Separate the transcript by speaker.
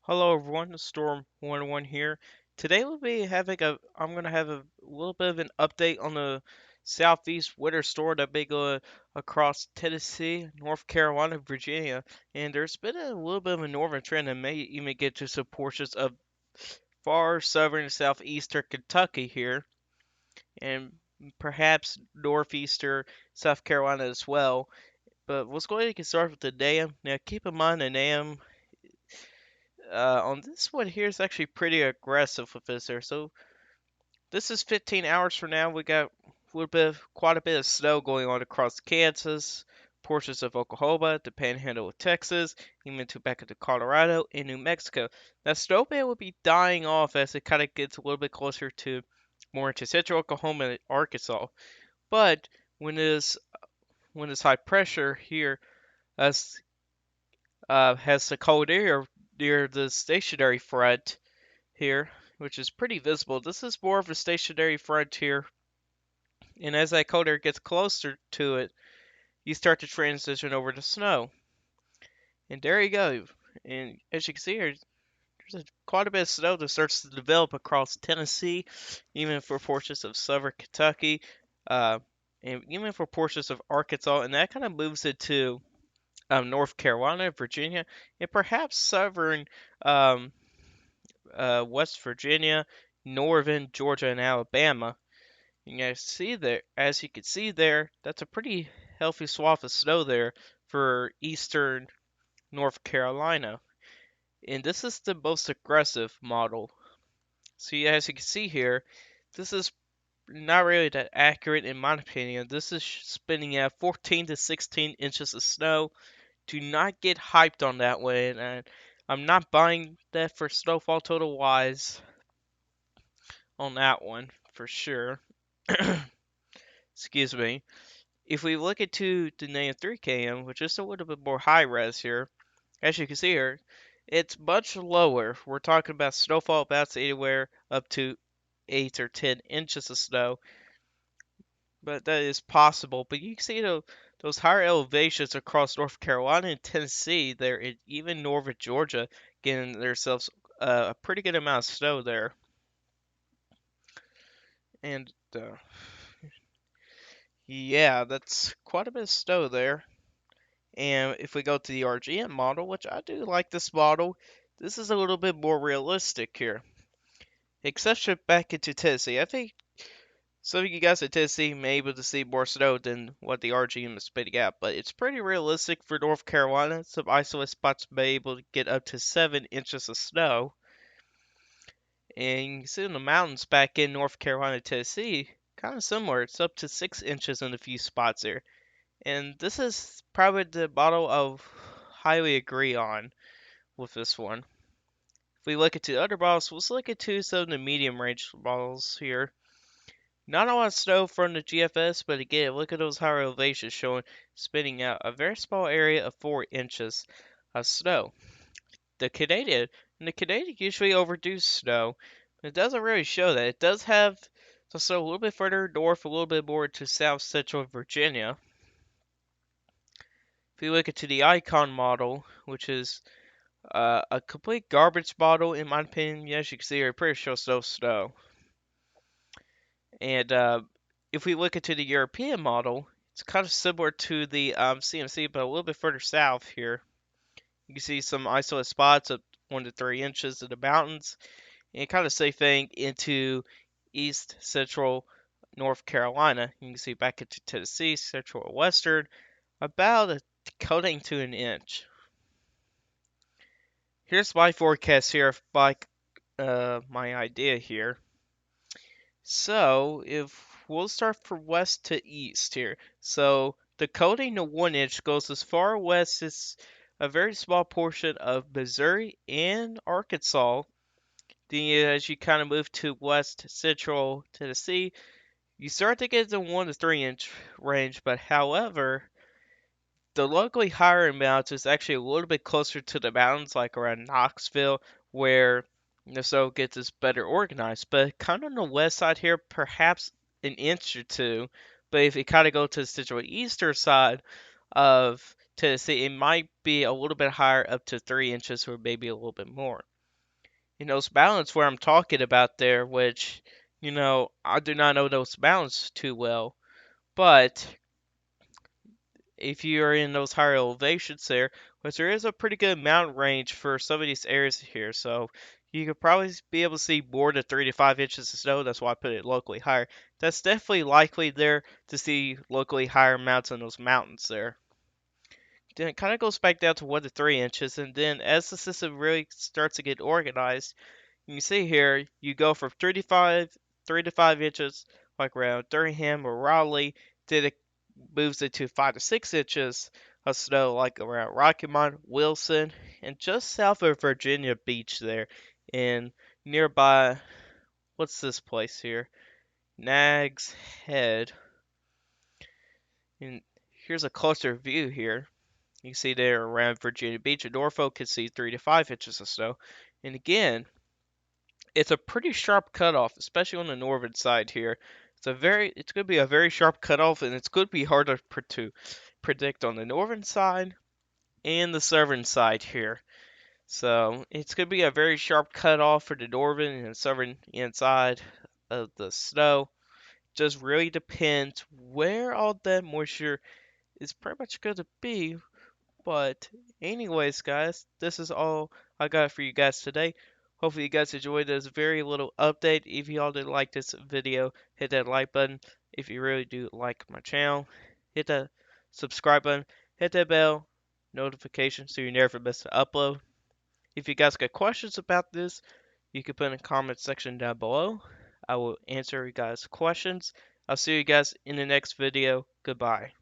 Speaker 1: Hello everyone, Storm 101 here. Today I'm gonna have a little bit of an update on the southeast winter storm that may go across Tennessee, North Carolina, Virginia, and there's been a little bit of a northern trend that may even get to some portions of far southern and southeastern Kentucky here, and perhaps northeastern South Carolina as well. But let's go ahead and get started with the NAM. Now keep in mind the NAM on this one here is actually pretty aggressive with this there. So this is 15 hours from now. We got quite a bit of snow going on across Kansas, portions of Oklahoma, the Panhandle of Texas, even to back into Colorado and New Mexico. Now snowman will be dying off as it kind of gets a little bit closer to more into central Oklahoma and Arkansas. But when this high pressure here has has the cold air near the stationary front here, which is pretty visible. This is more of a stationary front here, and as that cold air gets closer to it, you start to transition over to snow. And there you go. And as you can see here, quite a bit of snow that starts to develop across Tennessee, even for portions of southern Kentucky, uh, and even for portions of Arkansas, and that kind of moves into North Carolina, Virginia, and perhaps southern um, West Virginia, northern Georgia, and Alabama. As you can see there, that's a pretty healthy swath of snow there for eastern North Carolina. And this is the most aggressive model. So as you can see here, this is not really that accurate in my opinion. This is spinning at 14 to 16 inches of snow. Do not get hyped on that one, and I'm not buying that for snowfall total wise on that one for sure. Excuse me. If we look into the NAM 3KM, which is a little bit more high res here, as you can see here, it's much lower. We're talking about snowfall about anywhere up to 8 or 10 inches of snow, but that is possible. But you can see those higher elevations across North Carolina and Tennessee, there, and even northern Georgia, getting themselves a pretty good amount of snow there. And yeah, that's quite a bit of snow there. And if we go to the RGM model, which I do like this model, this is a little bit more realistic here. Exception back into Tennessee. I think some of you guys in Tennessee may be able to see more snow than what the RGM is spitting out, but it's pretty realistic for North Carolina. Some isolated spots may be able to get up to 7 inches of snow. And you can see in the mountains back in North Carolina, Tennessee, kind of similar. It's up to 6 inches in a few spots there. And this is probably the model I'll highly agree on with this one. If we look into other models, let's look into some of the medium range models here. Not a lot of snow from the GFS, but again, look at those higher elevations showing spitting out a very small area of 4 inches of snow. The Canadian usually overdoes snow. It doesn't really show that. It does have some snow a little bit further north, a little bit more to south central Virginia. If you look into the Icon model, which is a complete garbage model, in my opinion, yes, you can see here, pretty sure no snow. And if we look into the European model, it's kind of similar to the CMC, but a little bit further south here. You can see some isolated spots of 1 to 3 inches in the mountains, and kind of same thing into east central North Carolina. You can see back into Tennessee, central and western, about a coating to an inch. Here's my forecast here by my idea here. So if we'll start from west to east here. So the coating to 1 inch goes as far west as a very small portion of Missouri and Arkansas. Then as you kind of move to west central Tennessee, you start to get the 1 to 3 inch range. But however, the locally higher amount is actually a little bit closer to the mountains, like around Knoxville, where the snow gets is better organized. But kind of on the west side here, perhaps an inch or two. But if you kind of go to the central eastern side of Tennessee, it might be a little bit higher, up to 3 inches or maybe a little bit more. those mountains where I'm talking about there, which, I do not know those mountains too well, but if you're in those higher elevations there, which there is a pretty good mountain range for some of these areas here, so you could probably be able to see more than 3 to 5 inches of snow. That's why I put it locally higher. That's definitely likely there to see locally higher amounts in those mountains there. Then it kind of goes back down to 1 to 3 inches, and then as the system really starts to get organized, you can see here you go from 3 to 5 inches, like around Durham or Raleigh, then it moves into 5 to 6 inches of snow, like around Rocky Mount, Wilson, and just south of Virginia Beach there, and nearby, what's this place here? Nags Head. And here's a closer view here. You can see there around Virginia Beach and Norfolk can see 3 to 5 inches of snow. And again, it's a pretty sharp cutoff, especially on the northern side here. It's going to be a very sharp cutoff, and it's going to be harder to predict on the northern side and the southern side here. So it's going to be a very sharp cutoff for the northern and southern inside of the snow. Just really depends where all that moisture is pretty much going to be. But anyways, guys, this is all I got for you guys today. Hopefully you guys enjoyed this very little update. If y'all did like this video, hit that like button. If you really do like my channel, hit that subscribe button. Hit that bell notification so you never miss an upload. If you guys got questions about this, you can put in the comment section down below. I will answer you guys' questions. I'll see you guys in the next video. Goodbye.